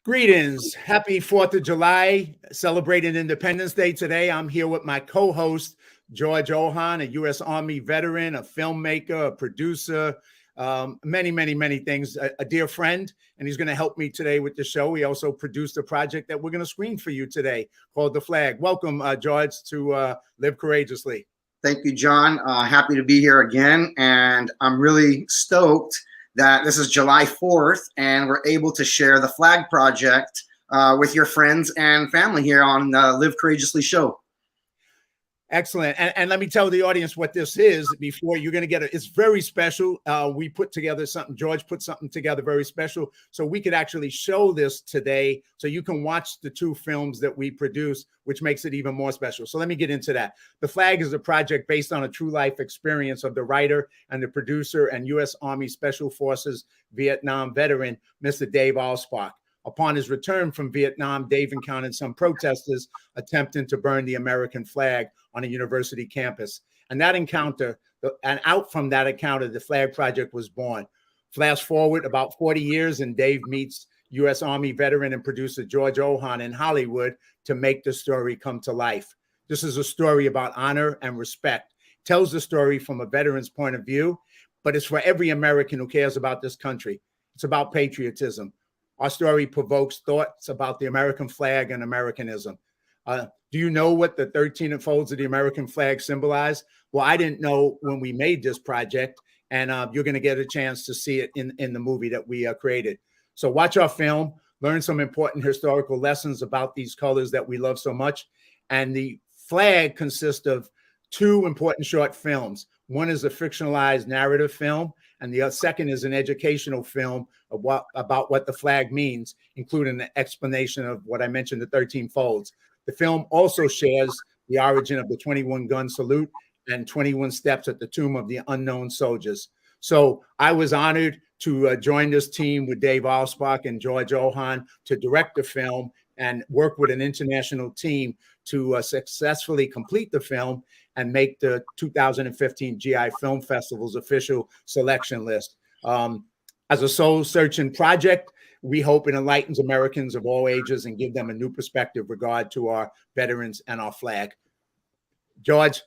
Greetings. Happy 4th of July, celebrating Independence Day today. I'm here with my co-host, George Ohan, a U.S. Army veteran, a filmmaker, a producer, many things, a dear friend, and he's going to help me today with the show. He also produced a project that we're going to screen for you today called The Flag. Welcome, George, to Live Courageously. Thank you, John. Happy to be here again, and I'm really stoked that this is July 4th and we're able to share the Flag Project with your friends and family here on the Live Courageously show. Excellent. And let me tell the audience what this is before you're going to get it. It's very special. We put together something, George put something together very special so we could actually show this today so you can watch the two films that we produce, which makes it even more special. So let me get into that. The Flag is a project based on a true life experience of the writer and the producer and U.S. Army Special Forces Vietnam veteran, Mr. Dave Alspach. Upon his return from Vietnam, Dave encountered some protesters attempting to burn the American flag on a university campus. And that encounter, and out from that encounter, the Flag Project was born. Flash forward about 40 years, and Dave meets U.S. Army veteran and producer George Ohan in Hollywood to make the story come to life. This is a story about honor and respect. It tells the story from a veteran's point of view, but it's for every American who cares about this country. It's about patriotism. Our story provokes thoughts about the American flag and Americanism. Do you know what the 13 folds of the American flag symbolize? Well, I didn't know when we made this project, and you're going to get a chance to see it in the movie that we created. So watch our film, learn some important historical lessons about these colors that we love so much. And the flag consists of two important short films. One is a fictionalized narrative film, and the second is an educational film about what the flag means, including an explanation of what I mentioned, the 13 folds. The film also shares the origin of the 21 gun salute and 21 steps at the tomb of the unknown soldiers. So I was honored to join this team with Dave Alspach and George Ohan to direct the film and work with an international team to successfully complete the film and make the 2015 GI Film Festival's official selection list. As a soul-searching project, we hope it enlightens Americans of all ages and give them a new perspective regard to our veterans and our flag. George,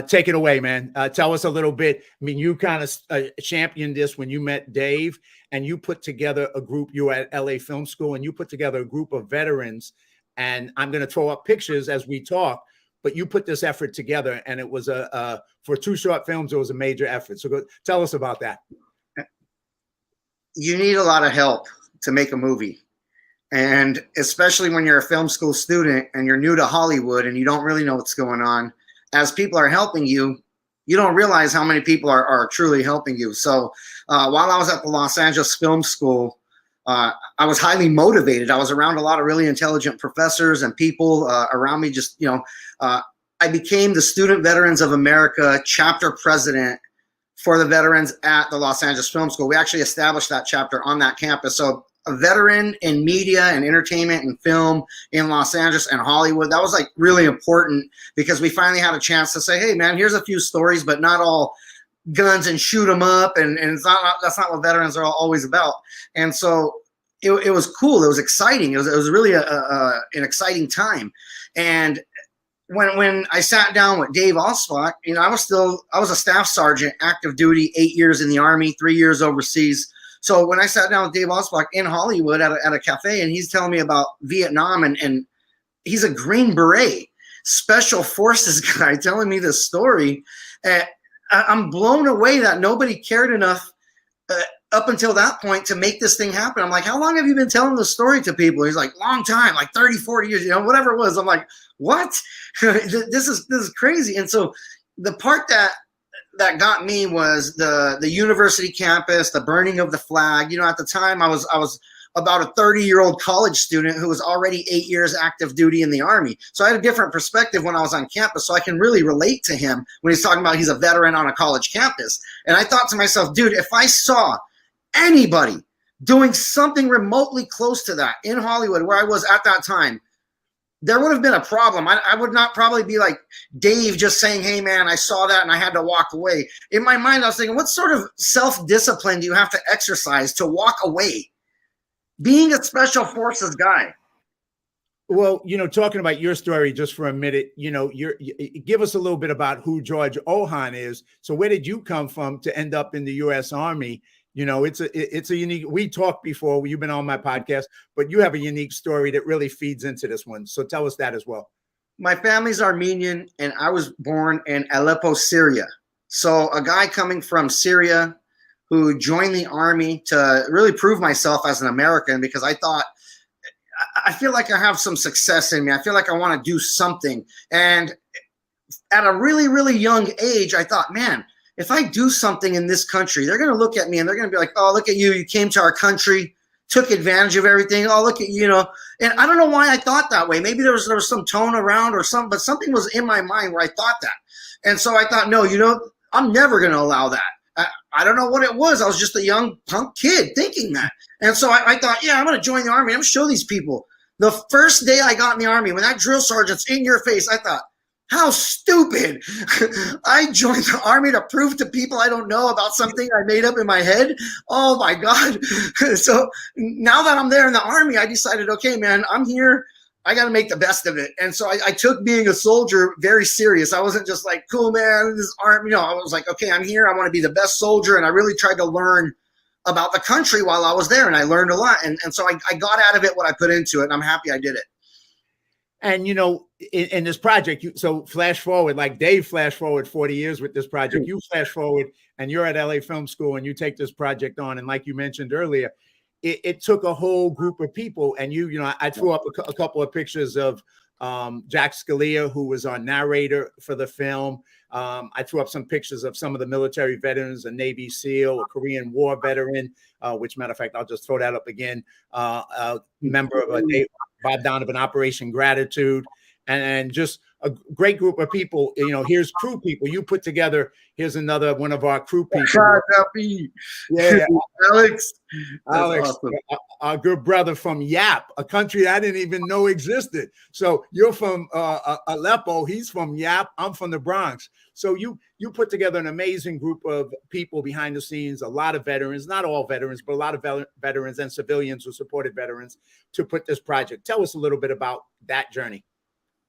take it away, man. Tell us a little bit. I mean, you kind of championed this when you met Dave, and you put together a group. You were at LA Film School, and you put together a group of veterans. And I'm going to throw up pictures as we talk, but you put this effort together, and it was for two short films, it was a major effort. So tell us about that. You need a lot of help to make a movie. And especially when you're a film school student and you're new to Hollywood and you don't really know what's going on, as people are helping you, you don't realize how many people are truly helping you. So while I was at the Los Angeles Film School, I was highly motivated. I was around a lot of really intelligent professors and people around me. I became the Student Veterans of America chapter president for the veterans at the Los Angeles Film School. We actually established that chapter on that campus. So a veteran in media and entertainment and film in Los Angeles and Hollywood, that was like really important because we finally had a chance to say, hey man, here's a few stories, but not all guns and shoot them up. And that's not what veterans are always about. And so it was cool. It was exciting. It was really an exciting time. And when I sat down with Dave Alspach, I was a staff sergeant, active duty, 8 years in the Army, 3 years overseas. So when I sat down with Dave Alspach in Hollywood at a cafe, and he's telling me about Vietnam, and he's a Green Beret, special forces guy telling me this story, I'm blown away that nobody cared enough up until that point to make this thing happen. I'm like, how long have you been telling this story to people? He's like, long time, like 30, 40 years, whatever it was. I'm like, what? This is crazy. And so the part that got me was the university campus, the burning of the flag. At the time I was about a 30-year-old college student who was already 8 years active duty in the Army. So I had a different perspective when I was on campus. So I can really relate to him when he's talking about he's a veteran on a college campus. And I thought to myself, dude, if I saw anybody doing something remotely close to that in Hollywood where I was at that time, there would have been a problem. I would not probably be like Dave just saying, hey man, I saw that and I had to walk away. In my mind, I was thinking, what sort of self-discipline do you have to exercise to walk away? being a special forces guy. Well, talking about your story just for a minute, give us a little bit about who George Ohan is. So where did you come from to end up in the U.S. Army? It's a unique, we talked before, you've been on my podcast, but you have a unique story that really feeds into this one. So tell us that as well. My family's Armenian, and I was born in Aleppo, Syria. So a guy coming from Syria who joined the army to really prove myself as an American, because I feel like I have some success in me. I feel like I want to do something. And at a really, really young age, I thought, man, if I do something in this country, they're going to look at me and they're going to be like, oh, look at you. You came to our country, took advantage of everything. Oh, look at you, And I don't know why I thought that way. Maybe there was some tone around or something, but something was in my mind where I thought that. And so I thought, no, I'm never going to allow that. I don't know what it was. I was just a young punk kid thinking that. And so I thought, yeah, I'm going to join the army. I'm going to show these people. The first day I got in the army, when that drill sergeant's in your face, I thought, how stupid. I joined the army to prove to people I don't know about something I made up in my head. Oh my God. So now that I'm there in the army, I decided, okay, man, I'm here. I got to make the best of it. And so I took being a soldier very serious. I wasn't just like, cool, man, this army. I was like, okay, I'm here. I want to be the best soldier. And I really tried to learn about the country while I was there. And I learned a lot. And so I got out of it what I put into it. And I'm happy I did it. And, in this project, so flash forward, like Dave flash forward 40 years with this project, you flash forward and you're at LA Film School and you take this project on. And like you mentioned earlier, it took a whole group of people. And I threw up a couple of pictures of Jack Scalia, who was our narrator for the film. I threw up some pictures of some of the military veterans, a Navy SEAL, a Korean War veteran, which matter of fact, I'll just throw that up again. A member of Bob Donovan Operation Gratitude, and just a great group of people. Here's crew people you put together. Here's another one of our crew people. Yeah, Alex, awesome. Our good brother from Yap, a country I didn't even know existed. So you're from Aleppo. He's from Yap. I'm from the Bronx. So you put together an amazing group of people behind the scenes, a lot of veterans, not all veterans, but a lot of veterans and civilians who supported veterans to put this project. Tell us a little bit about that journey.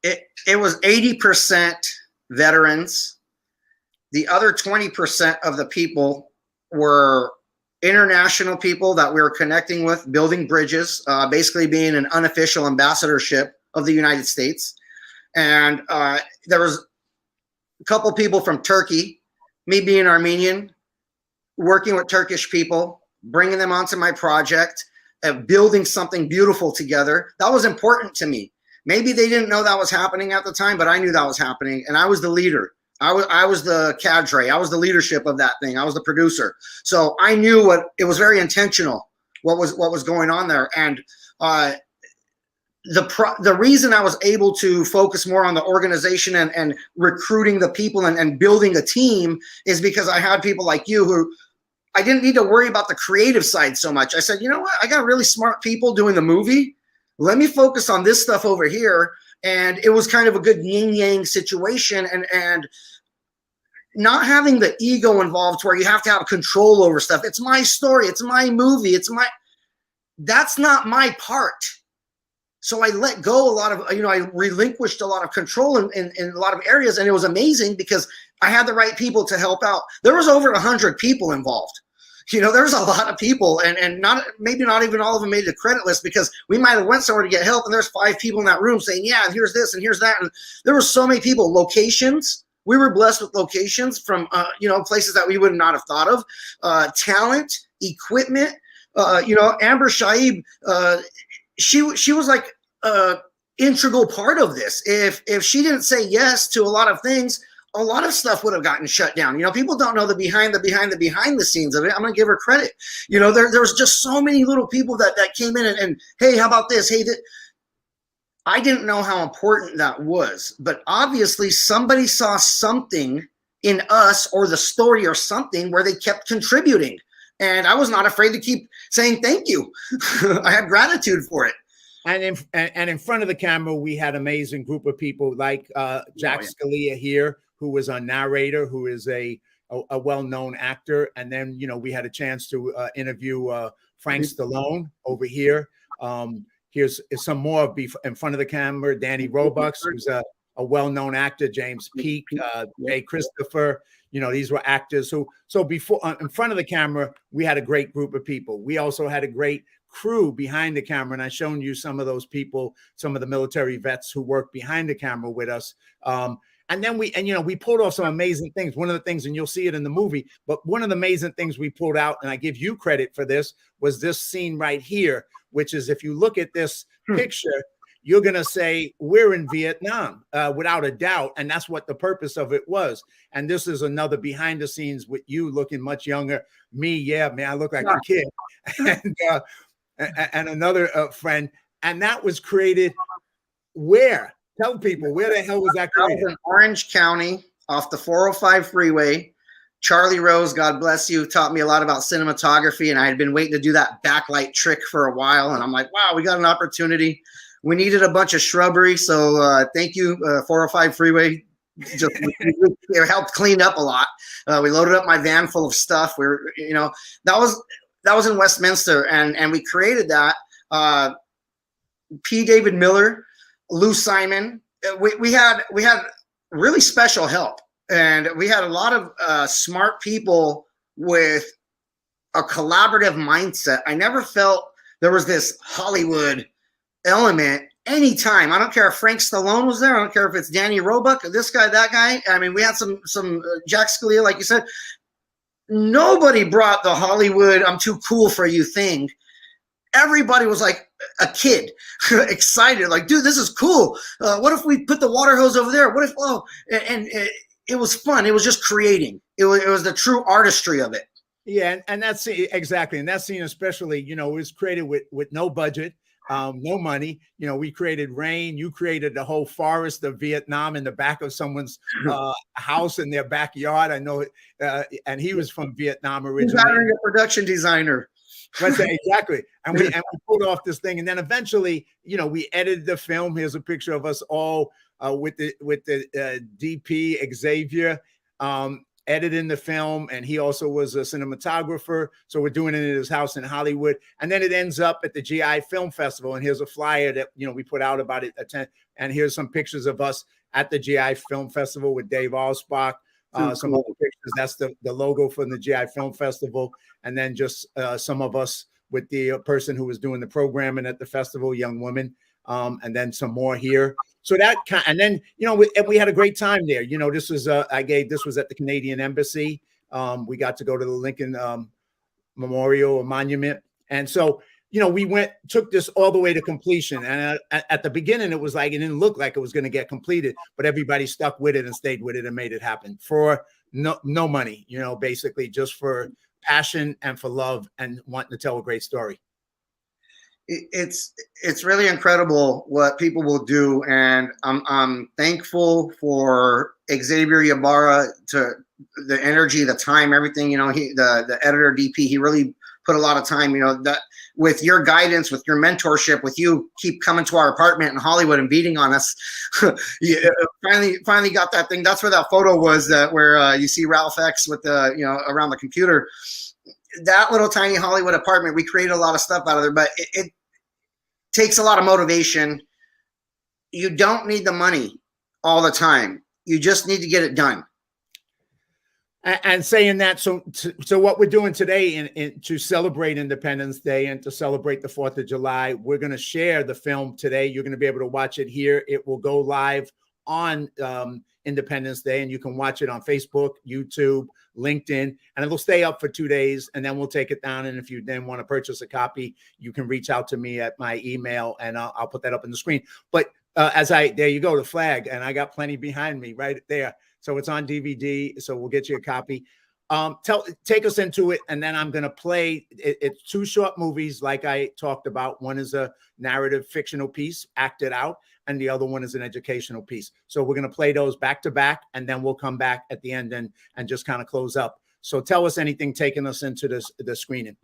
It was 80% veterans. The other 20% of the people were international people that we were connecting with, building bridges, basically being an unofficial ambassadorship of the United States. And there was a couple people from Turkey, me being Armenian, working with Turkish people, bringing them onto my project, building something beautiful together. That was important to me. Maybe they didn't know that was happening at the time, but I knew that was happening, and I was the leader. I was the cadre. I was the leadership of that thing. I was the producer. So I knew it was very intentional, what was going on there. And the reason I was able to focus more on the organization and recruiting the people and building a team is because I had people like you who I didn't need to worry about the creative side so much. I said, you know what? I got really smart people doing the movie. Let me focus on this stuff over here. And it was kind of a good yin yang situation, and not having the ego involved where you have to have control over stuff. It's my story. It's my movie. That's not my part. So I let go a lot of, I relinquished a lot of control in a lot of areas. And it was amazing because I had the right people to help out. There was over 100 people involved. There's a lot of people, and maybe not even all of them made the credit list, because we might have went somewhere to get help and there's 5 people in that room saying, yeah, and here's this and here's that. And there were so many people. Locations. We were blessed with locations from, places that we would not have thought of, talent, equipment. Amber Shaib, she was like integral part of this. If she didn't say yes to a lot of things, a lot of stuff would have gotten shut down. People don't know the behind the scenes of it. I'm going to give her credit. There was just so many little people that came in and hey, how about this? Hey, I didn't know how important that was, but obviously somebody saw something in us or the story or something where they kept contributing. And I was not afraid to keep saying thank you. I had gratitude for it. And in front of the camera, we had an amazing group of people like Jack Scalia here, who was our narrator, who is a well-known actor. And then, we had a chance to interview Frank Stallone over here. Here's some more in front of the camera. Danny Roebuck, who's a well-known actor. James Peake, Jay Christopher. You know, these were actors who. So before in front of the camera, we had a great group of people. We also had a great crew behind the camera, and I've shown you some of those people, some of the military vets who work behind the camera with us. And then we pulled off some amazing things. One of the things, and you'll see it in the movie, but one of the amazing things we pulled out, and I give you credit for this, was this scene right here, which is, if you look at this picture, you're going to say we're in Vietnam without a doubt. And that's what the purpose of it was. And this is another behind the scenes with you looking much younger. Me, yeah, man, I look like a kid. And another friend. And that was created where? Tell people, where the hell was that created? That was in Orange County off the 405 freeway. Charlie Rose, God bless you, taught me a lot about cinematography, and I had been waiting to do that backlight trick for a while. And I'm like, wow, we got an opportunity. We needed a bunch of shrubbery, so thank you, 405 freeway. It helped clean up a lot. We loaded up my van full of stuff. That was in Westminster, and we created that. P. David Miller, Lou Simon. We had really special help. And we had a lot of smart people with a collaborative mindset. I never felt there was this Hollywood element anytime. I don't care if Frank Stallone was there. I don't care if it's Danny Roebuck, this guy, that guy. I mean, we had some Jack Scalia, like you said. Nobody brought the Hollywood "I'm too cool for you" thing. Everybody was like a kid, excited, like, dude, this is cool. What if we put the water hose over there? What if, it was fun. It was just creating. It was the true artistry of it. Yeah, and that's exactly. And that scene especially, it was created with no budget, no money. We created rain. You created the whole forest of Vietnam in the back of someone's house in their backyard. I know it. And he was from Vietnam originally. He's a production designer. Exactly. And we pulled off this thing. And then eventually, we edited the film. Here's a picture of us all with the DP Xavier editing the film, and he also was a cinematographer. So we're doing it in his house in Hollywood, and then it ends up at the GI Film Festival. And here's a flyer that we put out about it. And here's some pictures of us at the GI Film Festival with Dave Allsbach. Some other pictures. That's the logo for the GI Film Festival, and then just some of us with the person who was doing the programming at the festival, young woman. And then some more here. So and then, we had a great time there. This was, this was at the Canadian Embassy. We got to go to the Lincoln Memorial or Monument. And so, we took this all the way to completion. And at the beginning, it was like, it didn't look like it was going to get completed, but everybody stuck with it and stayed with it and made it happen for no money, basically just for passion and for love and wanting to tell a great story. It's really incredible what people will do, and I'm thankful for Xavier Ybarra, to the energy, the time, everything. The editor DP, he really put a lot of time. That with your guidance, with your mentorship, with you keep coming to our apartment in Hollywood and beating on us. finally got that thing. That's where that photo was, where you see Ralph X with the around the computer. That little tiny Hollywood apartment, we created a lot of stuff out of there, but it takes a lot of motivation. You don't need the money all the time. You just need to get it done. And saying that, so what we're doing today to celebrate Independence Day and to celebrate the 4th of July, we're going to share the film today. You're going to be able to watch it here. It will go live on Independence Day, and you can watch it on Facebook, YouTube, LinkedIn, and it'll stay up for 2 days, and then we'll take it down. And if you then want to purchase a copy, you can reach out to me at my email, and I'll put that up on the screen. But there you go, the flag, and I got plenty behind me right there. So it's on DVD, so we'll get you a copy. Take us into it, and then I'm going to play. It's 2 short movies, like I talked about. One is a narrative fictional piece, acted out, and the other one is an educational piece. So we're going to play those back to back, and then we'll come back at the end and just kind of close up. So tell us anything taking us into the screening.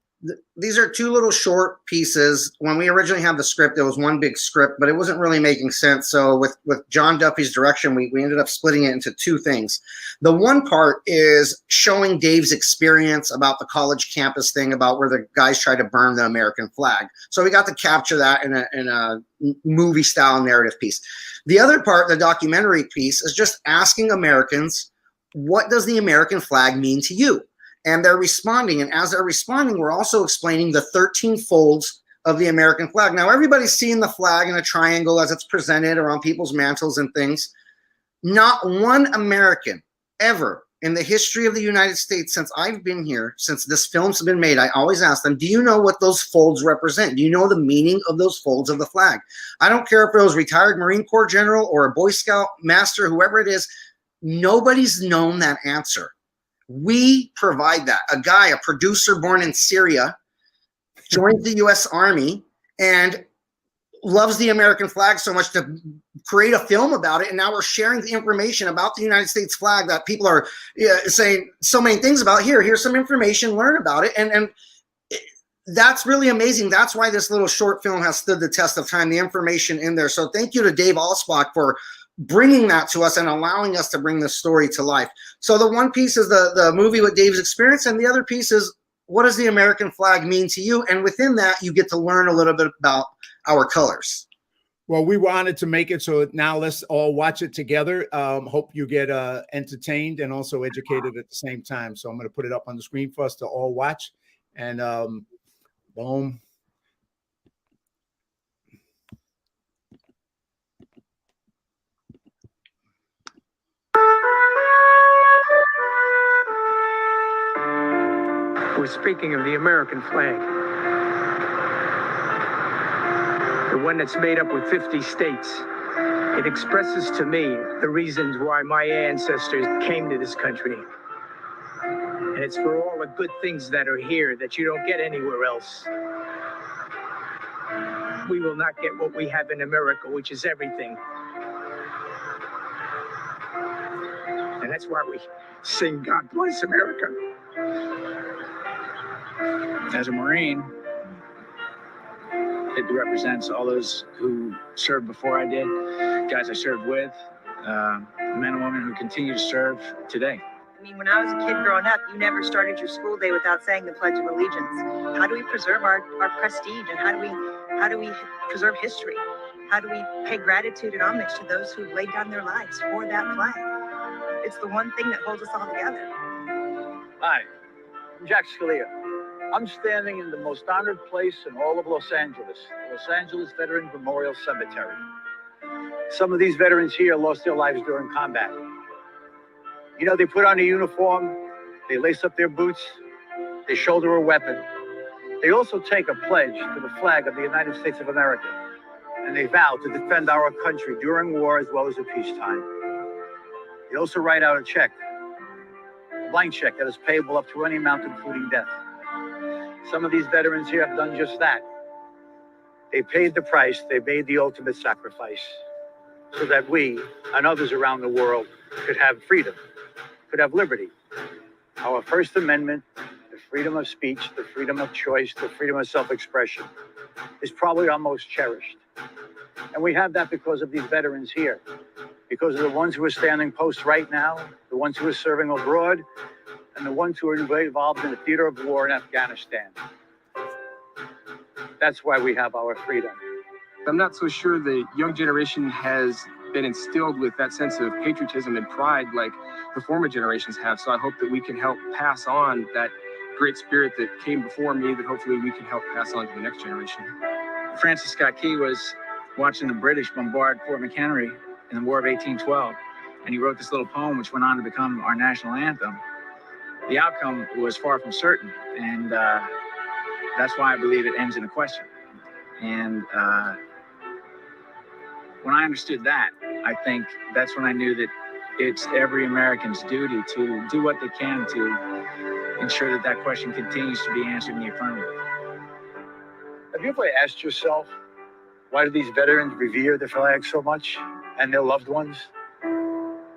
These are two little short pieces. When we originally had the script, it was one big script, but it wasn't really making sense. So with John Duffy's direction, we ended up splitting it into two things. The one part is showing Dave's experience about the college campus thing, about where the guys try to burn the American flag. So we got to capture that in a movie style narrative piece. The other part, the documentary piece, is just asking Americans, what does the American flag mean to you? And they're responding. And as they're responding, we're also explaining the 13 folds of the American flag. Now, everybody's seen the flag in a triangle as it's presented or on people's mantles and things. Not one American ever in the history of the United States since I've been here, since this film's been made, I always ask them, do you know what those folds represent? Do you know the meaning of those folds of the flag? I don't care if it was retired Marine Corps general or a Boy Scout master, whoever it is, nobody's known that answer. We provide that. A guy, a producer born in Syria, joins the U.S. Army and loves the American flag so much to create a film about it. And now we're sharing the information about the United States flag that people are saying so many things about. Here's some information, learn about it. And that's really amazing. That's why this little short film has stood the test of time, the information in there. So thank you to Dave Alspach for bringing that to us and allowing us to bring this story to life. So the one piece is the movie with Dave's experience, and the other piece is, what does the American flag mean to you? And within that, you get to learn a little bit about our colors. Well, we wanted to make it so now let's all watch it together. Hope you get entertained and also educated at the same time. So I'm going to put it up on the screen for us to all watch. And boom. We're speaking of the American flag. The one that's made up with 50 states. It expresses to me the reasons why my ancestors came to this country. And it's for all the good things that are here that you don't get anywhere else. We will not get what we have in America, which is everything. And that's why we sing God Bless America. As a Marine, it represents all those who served before I did, guys I served with, men and women who continue to serve today. I mean, when I was a kid growing up, you never started your school day without saying the Pledge of Allegiance. How do we preserve our prestige, and how do we preserve history? How do we pay gratitude and homage to those who laid down their lives for that flag? It's the one thing that holds us all together. Hi, I'm Jack Scalia. I'm standing in the most honored place in all of Los Angeles, the Los Angeles Veterans Memorial Cemetery. Some of these veterans here lost their lives during combat. You know, they put on a uniform, they lace up their boots, they shoulder a weapon. They also take a pledge to the flag of the United States of America, and they vow to defend our country during war as well as at peacetime. They also write out a check, a blank check that is payable up to any amount including death. Some of these veterans here have done just that. They paid the price, they made the ultimate sacrifice so that we and others around the world could have freedom, could have liberty. Our First Amendment, the freedom of speech, the freedom of choice, the freedom of self-expression is probably our most cherished. And we have that because of these veterans here, because of the ones who are standing post right now, the ones who are serving abroad, and the ones who are involved in the theater of war in Afghanistan. That's why we have our freedom. I'm not so sure the young generation has been instilled with that sense of patriotism and pride like the former generations have. So I hope that we can help pass on that great spirit that came before me, that hopefully we can help pass on to the next generation. Francis Scott Key was watching the British bombard Fort McHenry in the War of 1812, and he wrote this little poem which went on to become our national anthem. The outcome was far from certain, and that's why I believe it ends in a question. And when I understood that, I think that's when I knew that it's every American's duty to do what they can to ensure that that question continues to be answered in the affirmative. Have you ever asked yourself, why do these veterans revere the flag so much and their loved ones?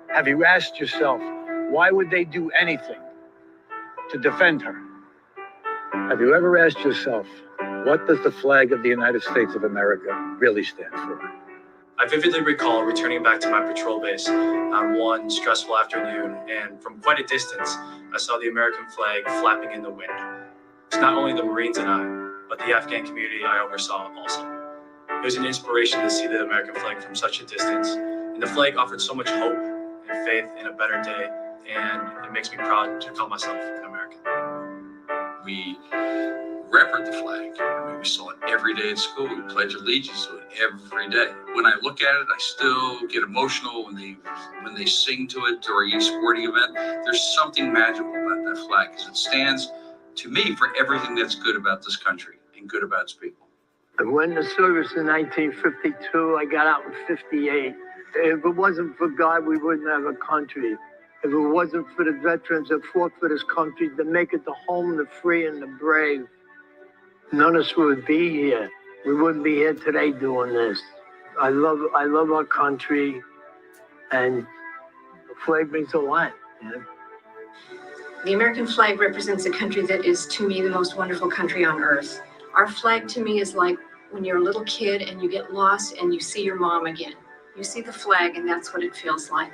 Have you asked yourself, why would they do anything to defend her? Have you ever asked yourself, what does the flag of the United States of America really stand for? I vividly recall returning back to my patrol base on one stressful afternoon, and from quite a distance, I saw the American flag flapping in the wind. It's not only the Marines and I, but the Afghan community I oversaw also. It was an inspiration to see the American flag from such a distance, and the flag offered so much hope and faith in a better day, and it makes me proud to call myself an American. We revered the flag. I mean, we saw it every day at school. We pledge allegiance to it every day. When I look at it, I still get emotional when they sing to it during a sporting event. There's something magical about that flag because it stands, to me, for everything that's good about this country and good about its people. I went into service in 1952. I got out in 58. If it wasn't for God, we wouldn't have a country. If it wasn't for the veterans that fought for this country to make it the home of the free and the brave, none of us would be here. We wouldn't be here today doing this. I love our country, and the flag means a lot. You know? The American flag represents a country that is, to me, the most wonderful country on earth. Our flag, to me, is like when you're a little kid and you get lost and you see your mom again. You see the flag, and that's what it feels like.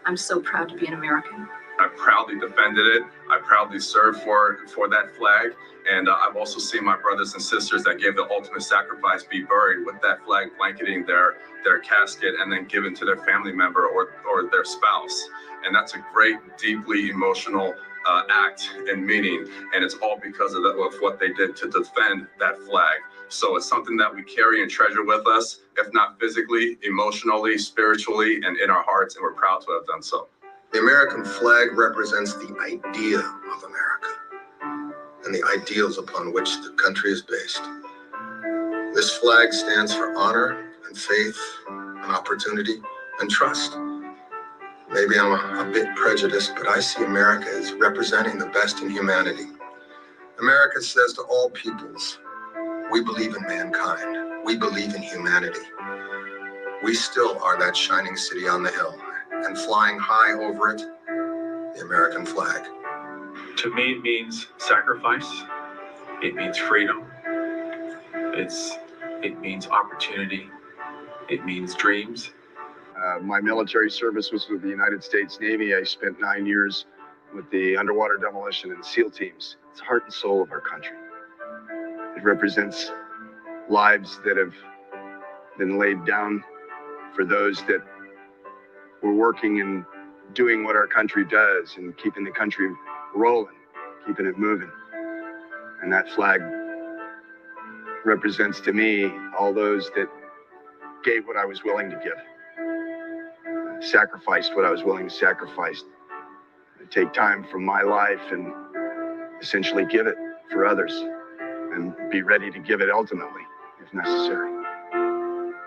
I'm so proud to be an American. I proudly defended it. I proudly served for that flag. And I've also seen my brothers and sisters that gave the ultimate sacrifice be buried with that flag blanketing their casket and then given to their family member or their spouse. And that's a great, deeply emotional act and meaning. And it's all because of what they did to defend that flag. So it's something that we carry and treasure with us, if not physically, emotionally, spiritually, and in our hearts. And we're proud to have done so. The American flag represents the idea of America and the ideals upon which the country is based. This flag stands for honor and faith and opportunity and trust. Maybe I'm a bit prejudiced, but I see America as representing the best in humanity. America says to all peoples, we believe in mankind. We believe in humanity. We still are that shining city on the hill, and flying high over it, the American flag. To me, it means sacrifice. It means freedom. It means opportunity. It means dreams. My military service was with the United States Navy. I spent 9 years with the underwater demolition and SEAL teams. It's the heart and soul of our country. It represents lives that have been laid down for those that were working and doing what our country does and keeping the country rolling, keeping it moving. And that flag represents to me all those that gave what I was willing to give, sacrificed what I was willing to sacrifice, take time from my life and essentially give it for others and be ready to give it ultimately if necessary.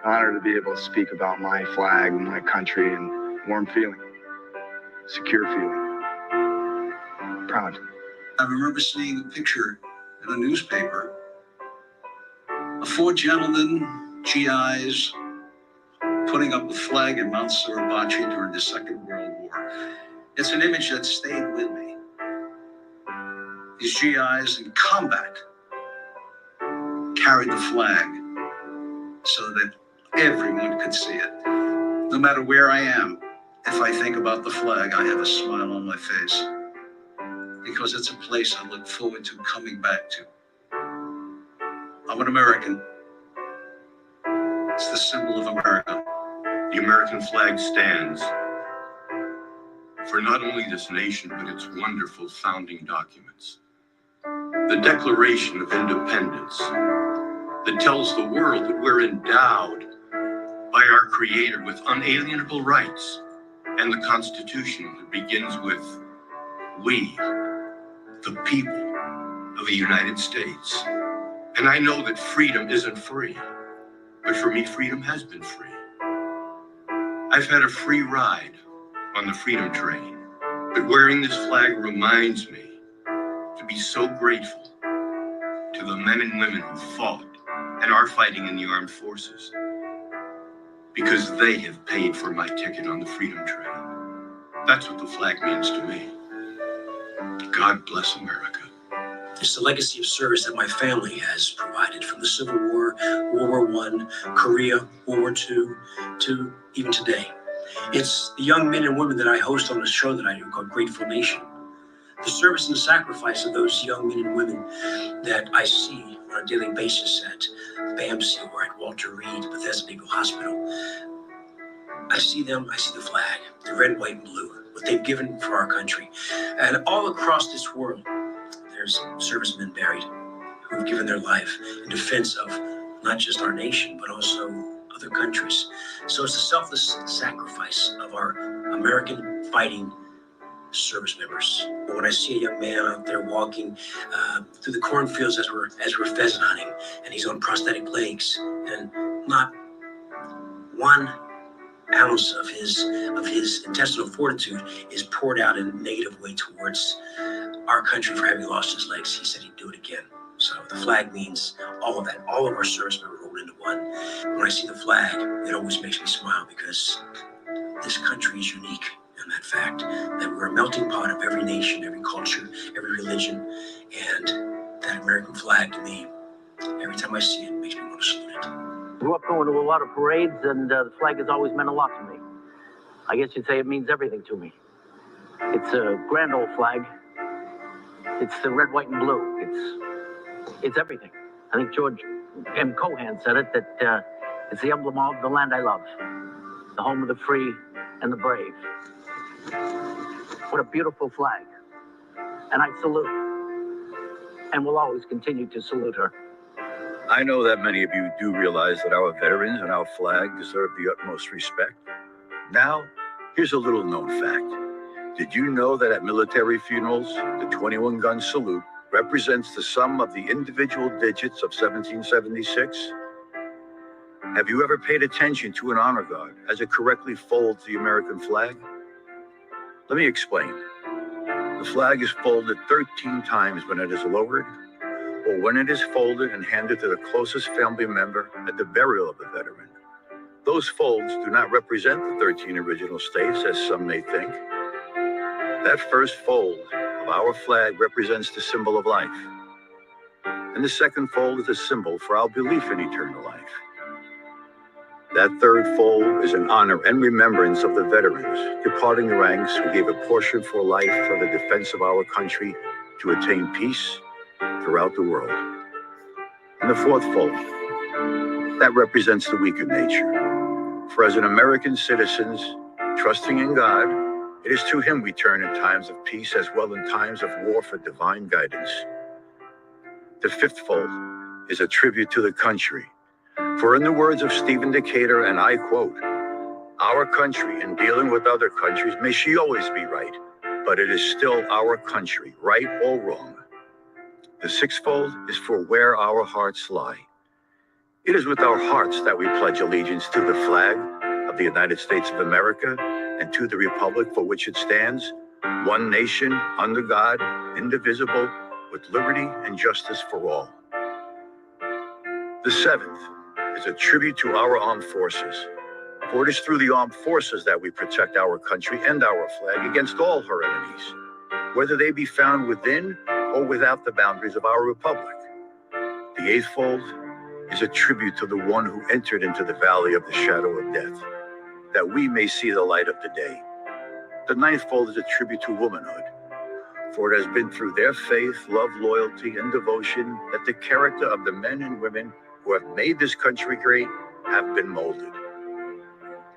Honored to be able to speak about my flag, my country, and warm feeling, secure feeling, proud. I remember seeing a picture in a newspaper of 4 gentlemen, GIs, putting up a flag in Mount Suribachi during the Second World War. It's an image that stayed with me. These GIs in combat carried the flag so that everyone could see it. No matter where I am, if I think about the flag, I have a smile on my face because it's a place I look forward to coming back to. I'm an American. It's the symbol of America. The American flag stands for not only this nation, but its wonderful founding documents. The Declaration of Independence that tells the world that we're endowed by our Creator with unalienable rights, and the Constitution that begins with we, the people of the United States. And I know that freedom isn't free, but for me, freedom has been free. I've had a free ride on the Freedom Train, but wearing this flag reminds me to be so grateful to the men and women who fought and are fighting in the armed forces, because they have paid for my ticket on the Freedom Train. That's what the flag means to me. God bless America. It's the legacy of service that my family has provided, from the Civil War, World War I, Korea, World War II, to even today. It's the young men and women that I host on the show that I do called Grateful Nation. The service and the sacrifice of those young men and women that I see on a daily basis at BAMC or at Walter Reed, Bethesda Naval Hospital. I see them, I see the flag, the red, white, and blue, what they've given for our country. And all across this world, there's servicemen buried who've given their life in defense of not just our nation, but also other countries. So it's the selfless sacrifice of our American fighting service members. But when I see a young man out there walking through the cornfields as we're pheasant hunting, and he's on prosthetic legs, and not one ounce of his intestinal fortitude is poured out in a negative way towards our country for having lost his legs, he said he'd do it again. So the flag means all of that. All of our servicemen are rolled into one. When I see the flag, it always makes me smile, because this country is unique in that fact, that we're a melting pot of every nation, every culture, every religion, and that American flag, to me, every time I see it, makes me want to salute it. Grew up going to a lot of parades, and the flag has always meant a lot to me. I guess you'd say it means everything to me. It's a grand old flag. It's the red, white, and blue. It's everything. I think George M. Cohan said it, that it's the emblem of the land I love, the home of the free and the brave. What a beautiful flag. And I salute, and will always continue to salute her. I know that many of you do realize that our veterans and our flag deserve the utmost respect. Now, here's a little known fact. Did you know that at military funerals, the 21-gun salute represents the sum of the individual digits of 1776? Have you ever paid attention to an honor guard as it correctly folds the American flag? Let me explain. The flag is folded 13 times when it is lowered, or when it is folded and handed to the closest family member at the burial of the veteran. Those folds do not represent the 13 original states, as some may think. That first fold of our flag represents the symbol of life. And the second fold is a symbol for our belief in eternal life. That third fold is an honor and remembrance of the veterans departing the ranks who gave a portion for life for the defense of our country to attain peace throughout the world. And the fourth fold, that represents the weaker nature. For as an American citizens, trusting in God, it is to Him we turn in times of peace as well in times of war for divine guidance. The fifth fold is a tribute to the country. For in the words of Stephen Decatur, and I quote, "Our country in dealing with other countries, may she always be right, but it is still our country, right or wrong." The sixth fold is for where our hearts lie. It is with our hearts that we pledge allegiance to the flag of the United States of America and to the republic for which it stands, one nation, under God, indivisible, with liberty and justice for all. The seventh is a tribute to our armed forces, for it is through the armed forces that we protect our country and our flag against all her enemies, whether they be found within or without the boundaries of our republic. The eighth fold is a tribute to the one who entered into the valley of the shadow of death, that we may see the light of the day. The ninth fold is a tribute to womanhood, for it has been through their faith, love, loyalty, and devotion that the character of the men and women who have made this country great have been molded.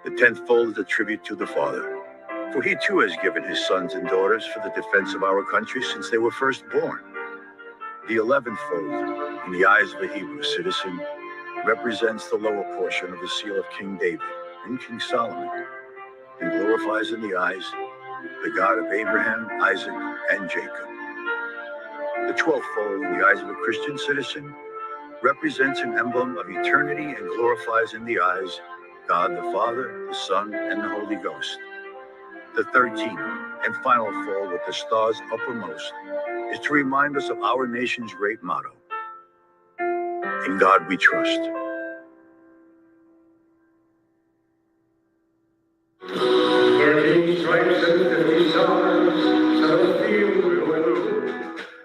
The 10th fold is a tribute to the Father, for He too has given His sons and daughters for the defense of our country since they were first born. The 11th fold, in the eyes of a Hebrew citizen, represents the lower portion of the seal of King David and King Solomon, and glorifies in the eyes the God of Abraham, Isaac, and Jacob. The 12th fold, in the eyes of a Christian citizen, represents an emblem of eternity and glorifies in the eyes God the Father, the Son, and the Holy Ghost. The 13th and final fold, with the stars uppermost, is to remind us of our nation's great motto: in God we trust.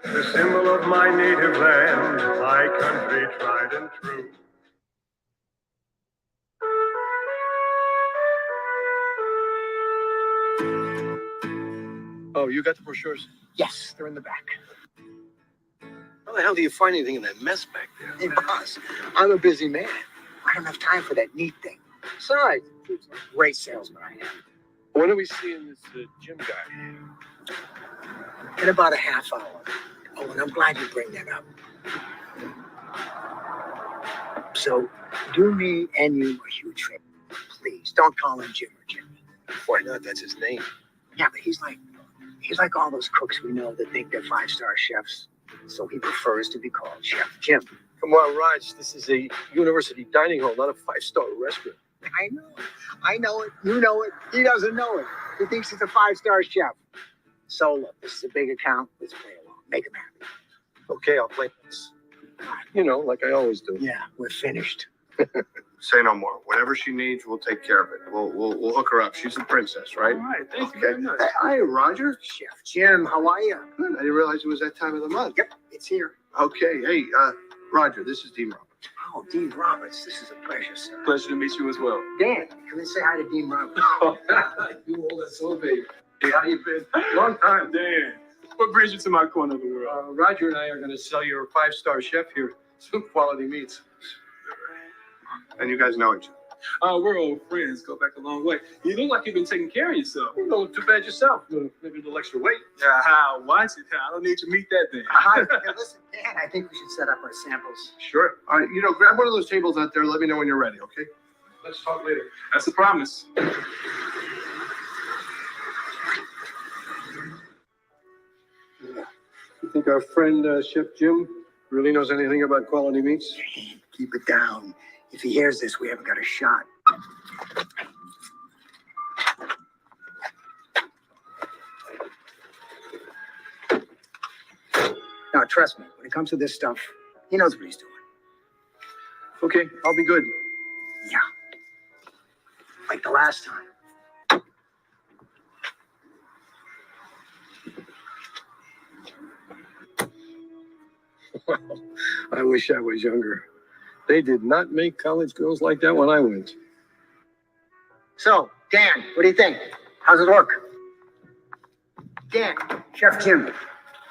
The symbol of my native land, my country tried and true. Oh, you got the brochures? Yes, they're in the back. How the hell do you find anything in that mess back there? Hey, boss, I'm a busy man. I don't have time for that neat thing. Besides, it's a great salesman I am. When are we seeing this Jim guy? In about a half hour. Oh, and I'm glad you bring that up. So, do me and you a huge favor. Please, don't call him Jim or Jimmy. Why not? That's his name. Yeah, but he's like all those cooks we know that think they're five-star chefs. So he prefers to be called Chef Jim. Come on, Raj. This is a university dining hall, not a five-star restaurant. I know it. You know it. He doesn't know it. He thinks he's a five-star chef. So look, this is a big account. Let's play along. Make him happy. Okay, I'll play this. You know, like I always do. Yeah, we're finished. Say no more. Whatever she needs, we'll take care of it. We'll hook her up. She's the princess, right? All right, thank you very much. Hey, hi, Roger. Chef Jim, how are you? Good. I didn't realize it was that time of the month. Yep, it's here. Okay. Hey, Roger, this is Dean Roberts. Oh, Dean Roberts, this is a pleasure, sir. Pleasure to meet you as well. Dan, come and say hi to Dean Roberts. You old as so baby. Hey, how you been? Long time, Dan. What brings you to my corner of the world? Roger and I are going to sell your five-star chef here some quality meats. And you guys know each other. We're old friends. Go back a long way. You look like you've been taking care of yourself. You don't look too bad yourself. Maybe a little extra weight. Yeah, watch it. I don't need to meet that then. Hi, listen, Dan, I think we should set up our samples. Sure. All right. Grab one of those tables out there. Let me know when you're ready, okay? Let's talk later. That's a promise. You think our friend Chef Jim really knows anything about quality meats? Keep it down. If he hears this, we haven't got a shot. Now, trust me, when it comes to this stuff, he knows what he's doing. Okay, I'll be good. Yeah. Like the last time. Well, I wish I was younger. They did not make college girls like that when I went. So, Dan, what do you think? How's it work? Dan, Chef Jim.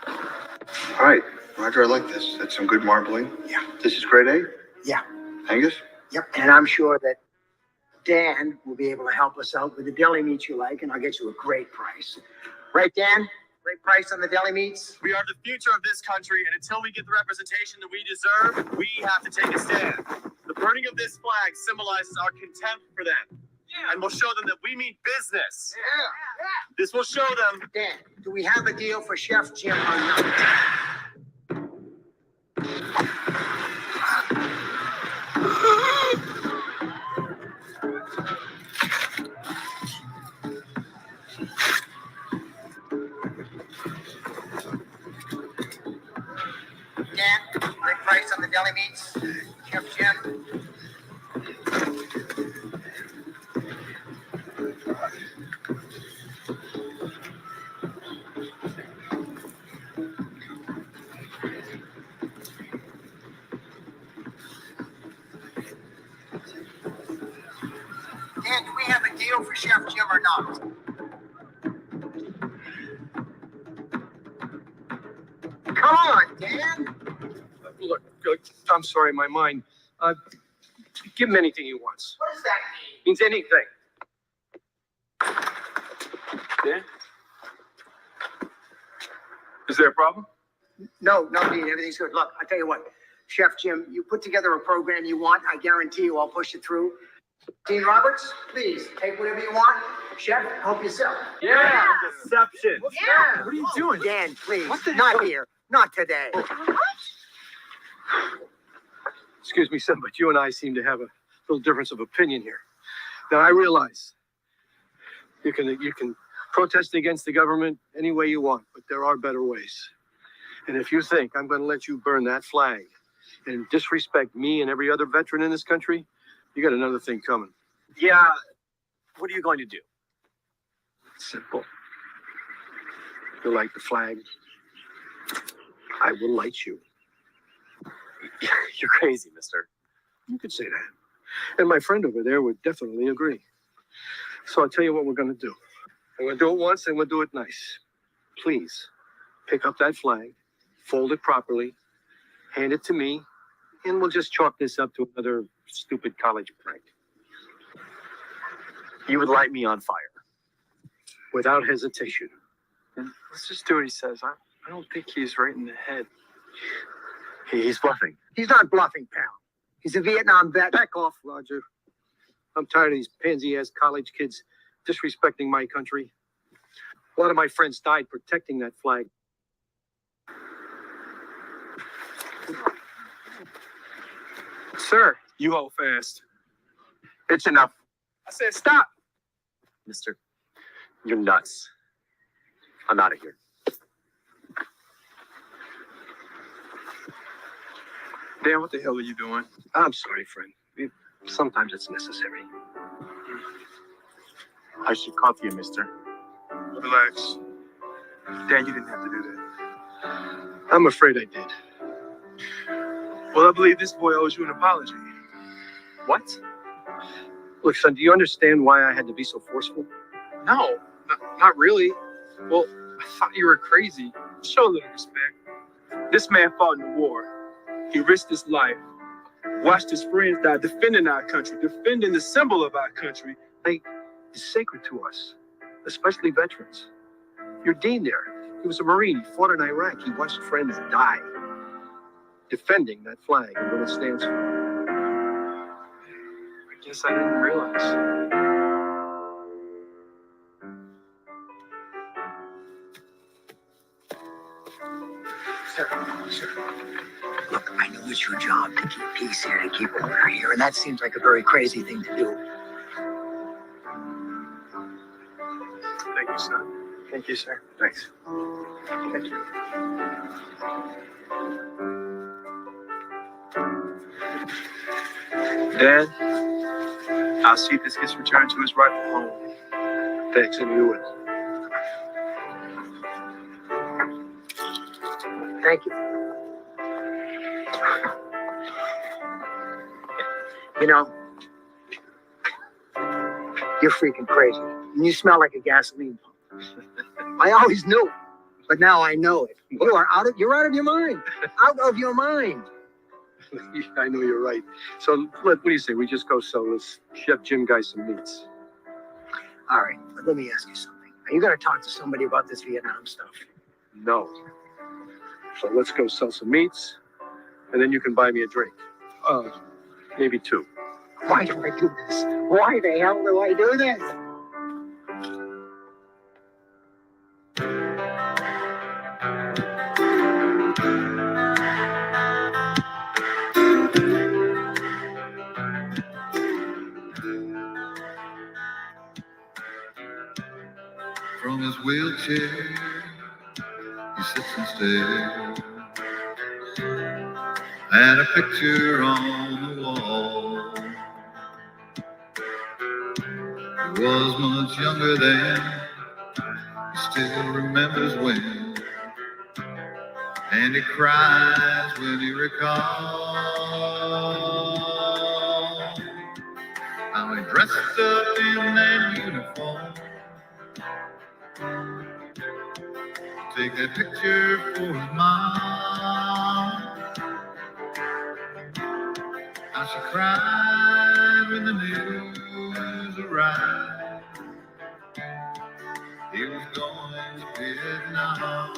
All right. Roger, I like this. That's some good marbling. Yeah. This is grade A? Yeah. Angus? Yep. And I'm sure that Dan will be able to help us out with the deli meats you like, and I'll get you a great price. Right, Dan? Great price on the deli meats? We are the future of this country, and until we get the representation that we deserve, we have to take a stand. The burning of this flag symbolizes our contempt for them. Yeah. And will show them that we mean business. Yeah. This will show them. Dan, do we have a deal for Chef Jim or not? Dan, great price on the deli meats. Chef Jim. Dan, do we have a deal for Chef Jim or not? Come on, Dan. Look, I'm sorry, my mind. Give him anything he wants. What does that mean? Means anything. Dan? Is there a problem? No, Dean, everything's good. Look, I'll tell you what. Chef Jim, you put together a program you want. I guarantee you I'll push it through. Dean Roberts, please, take whatever you want. Chef, help yourself. Yeah, deception. Yeah. What are you doing? Dan, please. What the Not hell? here. Not today. Excuse me, son, but you and I seem to have a little difference of opinion here. Now, I realize you can protest against the government any way you want, but there are better ways. And if you think I'm going to let you burn that flag and disrespect me and every other veteran in this country, you got another thing coming. Yeah. What are you going to do? It's simple. You like the flag? I will light you. You're crazy, mister. You could say that. And my friend over there would definitely agree. So I'll tell you what we're going to do. I'm going to do it once and we'll do it nice. Please pick up that flag, fold it properly, hand it to me, and we'll just chalk this up to another stupid college prank. You would light me on fire. Without hesitation. Let's just do what he says. I don't think he's right in the head. He's bluffing. He's not bluffing, pal. He's a Vietnam vet. Back off, Roger. I'm tired of these pansy-ass college kids disrespecting my country. A lot of my friends died protecting that flag. Sir, you hold fast. It's enough. I said stop. Mister, you're nuts. I'm out of here. Dan, what the hell are you doing? I'm sorry, friend. Sometimes it's necessary. I should cuff you, mister. Relax. Dan, you didn't have to do that. I'm afraid I did. Well, I believe this boy owes you an apology. What? Look, son, do you understand why I had to be so forceful? No, not really. Well, I thought you were crazy. Show a little respect. This man fought in the war. He risked his life, watched his friends die, defending our country, defending the symbol of our country. Like, it's sacred to us, especially veterans. Your dean there, he was a Marine. He fought in Iraq. He watched friends die, defending that flag and what it stands for. I guess I didn't realize. Sir, look, I know it's your job to keep peace here, to keep order here, and that seems like a very crazy thing to do. Thank you, sir. Thank you, sir. Thanks. Thank you. Dan, I'll see if this gets returned to his rightful home. Thanks, and you will. Thank you. You know, you're freaking crazy. And you smell like a gasoline pump. I always knew it, but now I know it. You're out of your mind. Out of your mind. I know you're right. So what do you say? We just go sell this Chef Jim guy some meats. All right, but let me ask you something. Are you going to talk to somebody about this Vietnam stuff? No. So let's go sell some meats, and then you can buy me a drink. Maybe two. Why do I do this? Why the hell do I do this? From his wheelchair, he sits and stares at a picture on the wall. He was much younger then, he still remembers when, and he cries when he recalls how he dressed up in that uniform. Take that picture for his mom. How she cried when the news arrived. He was going to Vietnam.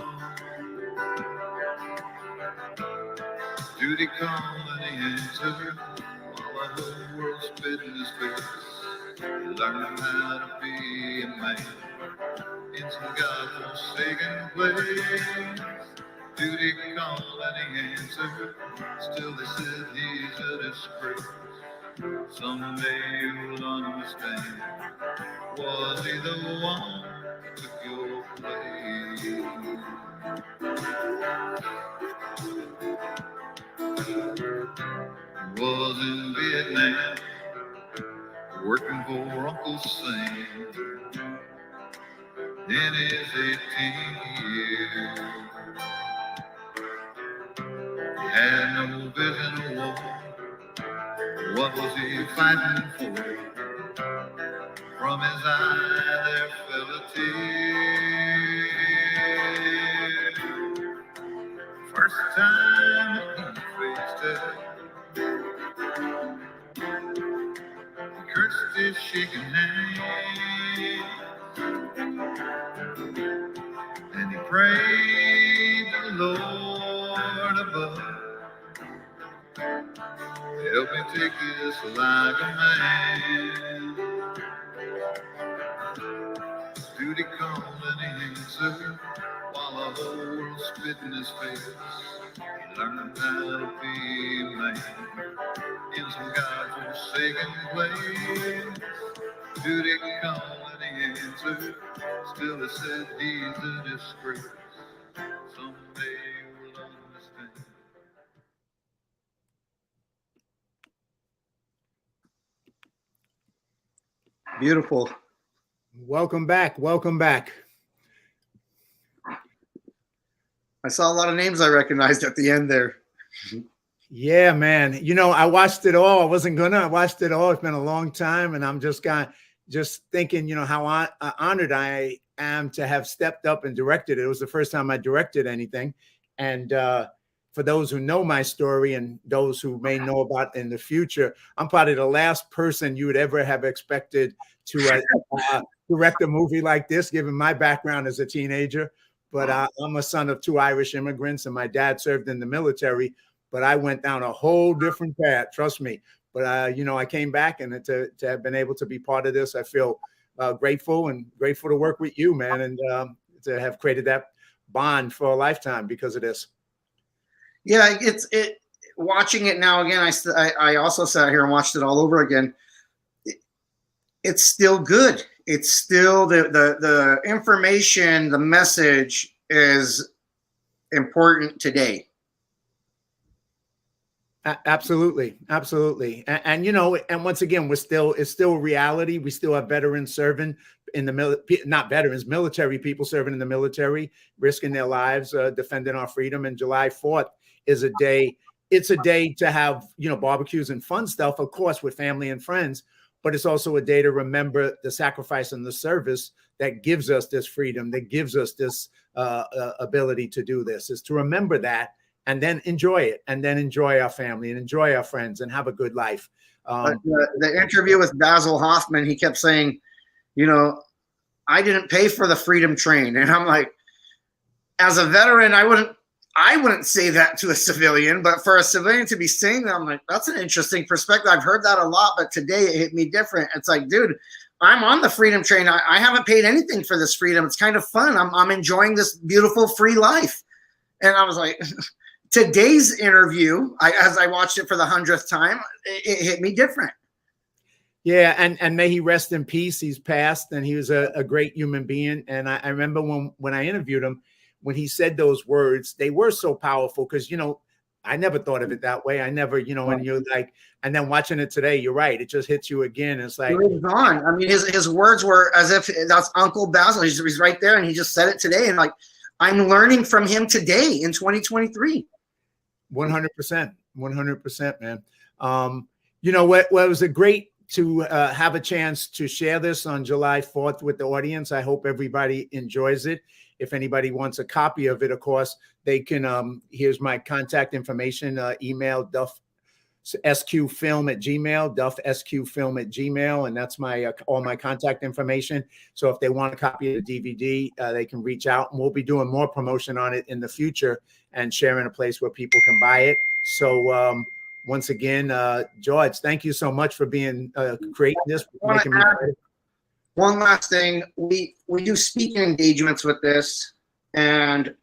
Duty called and he answered while the whole world spit in his face. He learned how to be a man in some God-forsaken place. Duty called and he answered. Still they said he's a disgrace. Someday you'll understand. Was he the one who took your place? He was in Vietnam, working for Uncle Sam. In his 18th year, had no vision of war. What was he fighting for? From his eye there fell a tear. First time that he faced death, he cursed his shaking hand, and he prayed to the Lord above, help me take this like a man. Duty called and he answered, while the whole world spit in his face. He learned how to be a man in some God-forsaken place. Duty called and he answered, still he said he's a disgrace. Someday we'll understand. Beautiful. Welcome back. Welcome back. I saw a lot of names I recognized at the end there. Yeah, man. You know, I watched it all. I wasn't gonna. I watched it all. It's been a long time, and I'm just thinking, you know, how honored I am to have stepped up and directed it. It was the first time I directed anything, and for those who know my story and those who may know about in the future, I'm probably the last person you would ever have expected to direct a movie like this, given my background as a teenager. But I'm a son of 2 Irish immigrants, and my dad served in the military. But I went down a whole different path, trust me. But you know, I came back, and to have been able to be part of this, I feel grateful to work with you, man, and to have created that bond for a lifetime because of this. Yeah, it. Watching it now again, I also sat here and watched it all over again. It's still good. It's still the information, the message is important today. Absolutely. And you know, and once again, it's still reality. We still have veterans serving in the military people serving in the military, risking their lives, defending our freedom. And July 4th is a day. It's a day to have, you know, barbecues and fun stuff, of course, with family and friends. But it's also a day to remember the sacrifice and the service that gives us this freedom, that gives us this ability to do this, is to remember that and then enjoy it, and then enjoy our family and enjoy our friends and have a good life. The interview with Basil Hoffman, he kept saying, you know, I didn't pay for the Freedom Train. And I'm like, as a veteran, I wouldn't say that to a civilian, but for a civilian to be saying that, I'm like, that's an interesting perspective. I've heard that a lot, but today it hit me different. It's like, dude, I'm on the Freedom Train. I haven't paid anything for this freedom. It's kind of fun. I'm enjoying this beautiful free life. And I was like, today's interview, as I watched it for the 100th time, it hit me different. Yeah, and may he rest in peace. He's passed, and he was a great human being. And I remember when I interviewed him, when he said those words, they were so powerful because, you know, I never thought of it that way. I never, you know, and you're like, and then watching it today, you're right. It just hits you again. It's like, he was on. I mean, his words were as if that's Uncle Basil. He's right there, and he just said it today. And like, I'm learning from him today in 2023. 100%, man. You know what? Well, it was a great to have a chance to share this on July 4th with the audience. I hope everybody enjoys it. If anybody wants a copy of it, of course, they can, here's my contact information, email duffsqfilm@gmail, duffsqfilm@gmail, and that's my all my contact information. So if they want a copy of the DVD, they can reach out, and we'll be doing more promotion on it in the future and sharing a place where people can buy it. So once again, George, thank you so much for being creating this. One last thing, we do speaking engagements with this, and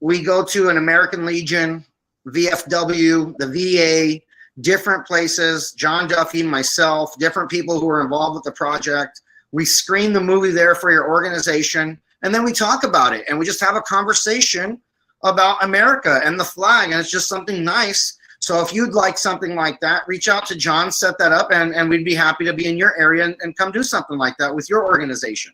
we go to an American Legion, VFW, the VA, different places, John Duffy, myself, different people who are involved with the project. We screen the movie there for your organization, and then we talk about it, and we just have a conversation about America and the flag, and it's just something nice. So if you'd like something like that, reach out to John, set that up, and we'd be happy to be in your area and come do something like that with your organization.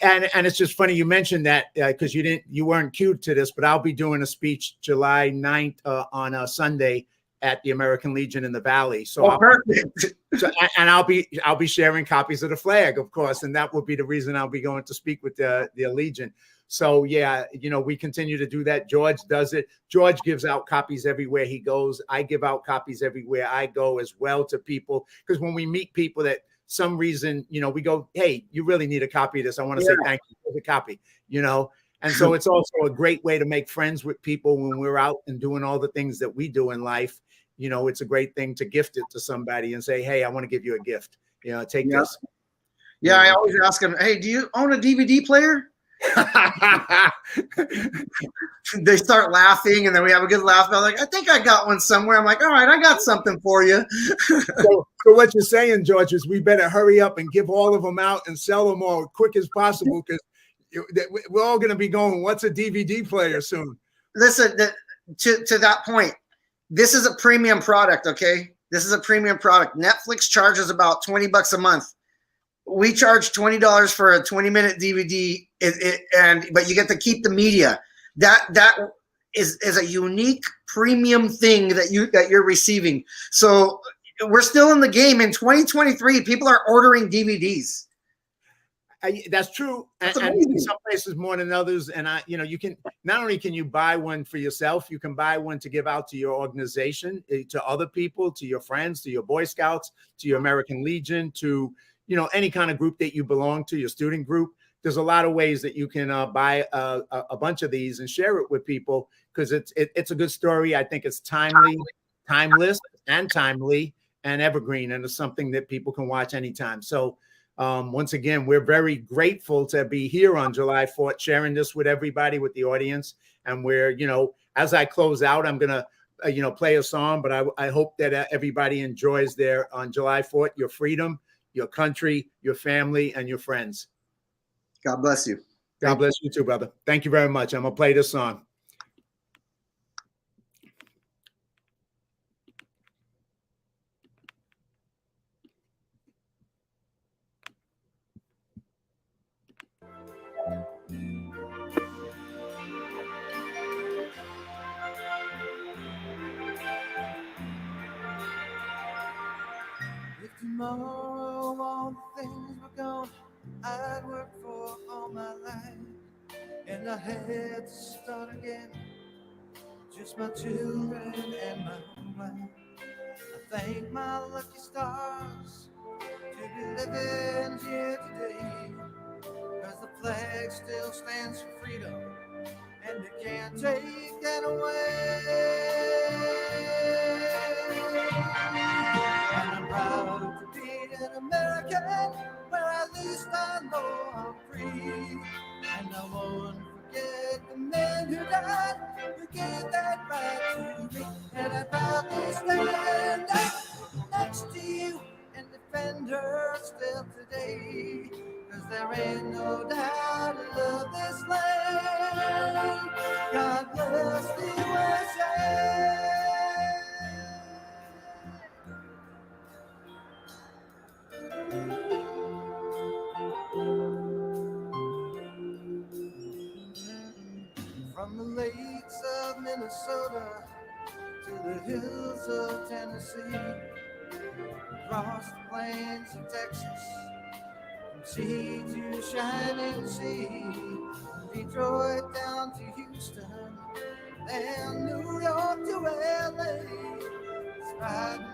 And it's just funny you mentioned that because you weren't cued to this, but I'll be doing a speech July 9th on a Sunday at the American Legion in the Valley. So, perfect. I'll be sharing copies of the flag, of course, and that will be the reason I'll be going to speak with the Legion. So yeah, we continue to do that. George does it. George gives out copies everywhere he goes. I give out copies everywhere I go as well to people, because when we meet people that some reason, we go, hey, you really need a copy of this. I want to say thank you for the copy, And so it's also a great way to make friends with people when we're out and doing all the things that we do in life. It's a great thing to gift it to somebody and say, hey, I want to give you a gift. Take this. Yeah, I always ask them, hey, do you own a DVD player? They start laughing, and then we have a good laugh. I'm like, I think I got one somewhere. I'm like, all right, I got something for you. So what you're saying, George, is we better hurry up and give all of them out and sell them all as quick as possible, because we're all going to be going, what's a DVD player soon? Listen, to that point, this is a premium product, okay? This is a premium product. Netflix charges about $20 a month. We charge $20 for a 20-minute DVD, but you get to keep the media. That is a unique premium thing that you're receiving. So we're still in the game. In 2023, people are ordering DVDs. That's true. And in some places more than others. And you can not only can you buy one for yourself, you can buy one to give out to your organization, to other people, to your friends, to your Boy Scouts, to your American Legion, to any kind of group that you belong to, your student group. There's a lot of ways that you can buy a bunch of these and share it with people, because it's a good story. I think it's timely, timeless, and timely, and evergreen, and it's something that people can watch anytime. So once again, we're very grateful to be here on July 4th, sharing this with everybody, with the audience. And we're, as I close out, I'm going to, play a song, but I hope that everybody enjoys on July 4th, your freedom, your country, your family, and your friends. God bless you. God bless you too, brother. Thank you very much. I'm going to play this song. If tomorrow all the things were gone I'd worked for all my life, and I had to start again, just my children and my wife. I thank my lucky stars to be living here today, 'cause the flag still stands for freedom, and they can't take that away. And I'm proud to be an American, where at least I know I'm free. And I won't forget the men who died, who gave that right to me. And I proudly stand up next to you and defend her still today. 'Cause there ain't no doubt I love this land. God bless the USA. From the lakes of Minnesota to the hills of Tennessee, across the plains of Texas, from sea to shining sea, Detroit down to Houston, and New York to LA. It's pride in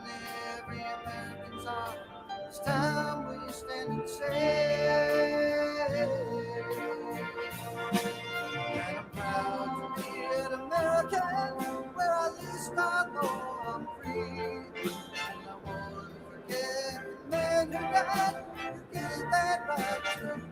every American's heart. It's time we stand and say, and I'm proud to be an American, where at least I know I'm free. And I won't forget the men who died, who gave that right to me.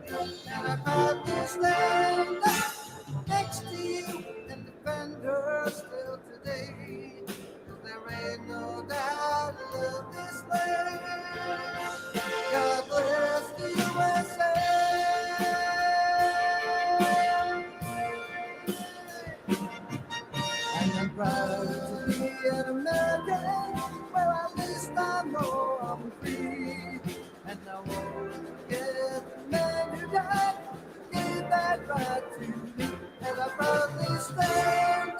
And I proudly stand up next to you and defend her still today. 'Cause there ain't no doubt I love this land. God bless the USA. And I'm proud to be an American, where at least I know I'm free. And I won't forget the men who died, that right to me, and I proudly stand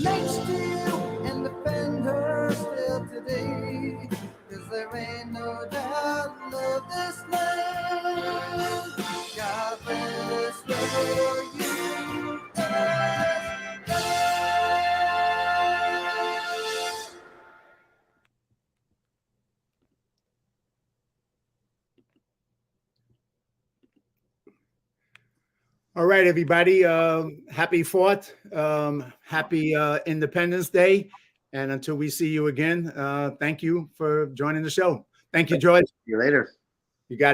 next to you and defend her still today. 'Cause there ain't no doubt love this land. God bless your USA. All right, everybody. Happy 4th. Happy Independence Day. And until we see you again, thank you for joining the show. Thank you, George. See you later. You got it.